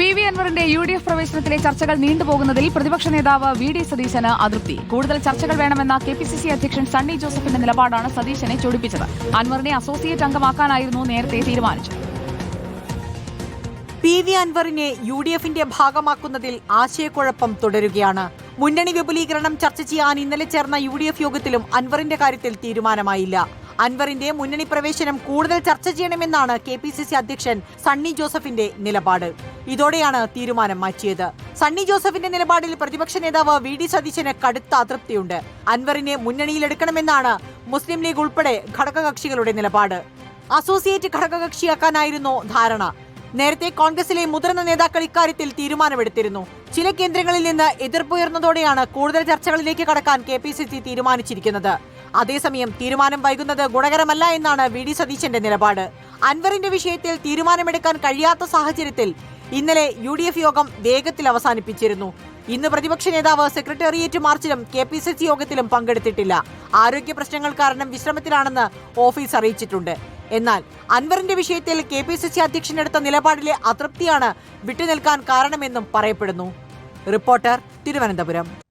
PV. അൻവറിന്റെ UDF പ്രവേശനത്തിലെ ചർച്ചകൾ നീണ്ടുപോകുന്നതിൽ പ്രതിപക്ഷ നേതാവ് വി.ഡി. സതീശന് അതൃപ്തി. കൂടുതൽ ചർച്ചകൾ വേണമെന്ന കെ.പി.സി.സി അധ്യക്ഷൻ സണ്ണി ജോസഫിന്റെ നിലപാടാണ് സതീശനെ ചൊടിപ്പിച്ചത്. അൻവറിനെ അസോസിയേറ്റ് അംഗമാക്കാനായിരുന്നു നേരത്തെ തീരുമാനിച്ചത്. പി.വി. അൻവറിനെ യു.ഡി.എഫിന്റെ ഭാഗമാക്കുന്നതിൽ ആശയക്കുഴപ്പം തുടരുകയാണ്. മുന്നണി വിപുലീകരണം ചർച്ച ചെയ്യാൻ ഇന്നലെ ചേർന്ന യു.ഡി.എഫ് യോഗത്തിലും അൻവറിന്റെ കാര്യത്തിൽ തീരുമാനമായില്ല. അൻവറിന്റെ മുന്നണി പ്രവേശനം കൂടുതൽ ചർച്ച ചെയ്യണമെന്നാണ് കെ.പി.സി.സി അധ്യക്ഷൻ സണ്ണി ജോസഫിന്റെ നിലപാട്. ഇതോടെയാണ് തീരുമാനം മാറ്റിയത്. സണ്ണി ജോസഫിന്റെ നിലപാടിൽ പ്രതിപക്ഷ നേതാവ് വി.ഡി. സതീശന് കടുത്ത അതൃപ്തിയുണ്ട്. അൻവറിനെ മുന്നണിയിലെടുക്കണമെന്നാണ് മുസ്ലിം ലീഗ് ഉൾപ്പെടെ ഘടകകക്ഷികളുടെ നിലപാട്. അസോസിയേറ്റ് ഘടകകക്ഷിയാക്കാനായിരുന്നു ധാരണ. നേരത്തെ കോൺഗ്രസിലെ മുതിർന്ന നേതാക്കൾ ഇക്കാര്യത്തിൽ തീരുമാനമെടുത്തിരുന്നു. ചില കേന്ദ്രങ്ങളിൽ നിന്ന് എതിർപ്പുയർന്നതോടെയാണ് കൂടുതൽ ചർച്ചകളിലേക്ക് കടക്കാൻ കെ.പി.സി.സി തീരുമാനിച്ചിരിക്കുന്നത്. അതേസമയം തീരുമാനം വൈകുന്നത് ഗുണകരമല്ല എന്നാണ് വി.ഡി. സതീശന്റെ നിലപാട്. അൻവറിന്റെ വിഷയത്തിൽ തീരുമാനമെടുക്കാൻ കഴിയാത്ത സാഹചര്യത്തിൽ ഇന്നലെ യു.ഡി.എഫ് യോഗം വേഗത്തിൽ അവസാനിപ്പിച്ചിരുന്നു. ഇന്ന് പ്രതിപക്ഷ നേതാവ് സെക്രട്ടേറിയറ്റ് മാർച്ചിലും കെ.പി.സി.സി യോഗത്തിലും പങ്കെടുത്തിട്ടില്ല. ആരോഗ്യ പ്രശ്നങ്ങൾ കാരണം വിശ്രമത്തിലാണെന്ന് ഓഫീസ് അറിയിച്ചിട്ടുണ്ട്. എന്നാൽ അൻവറിന്റെ വിഷയത്തിൽ കെ.പി.സി.സി അധ്യക്ഷനെടുത്ത നിലപാടിലെ അതൃപ്തിയാണ് വിട്ടുനിൽക്കാൻ കാരണമെന്നും പറയപ്പെടുന്നു. റിപ്പോർട്ടർ, തിരുവനന്തപുരം.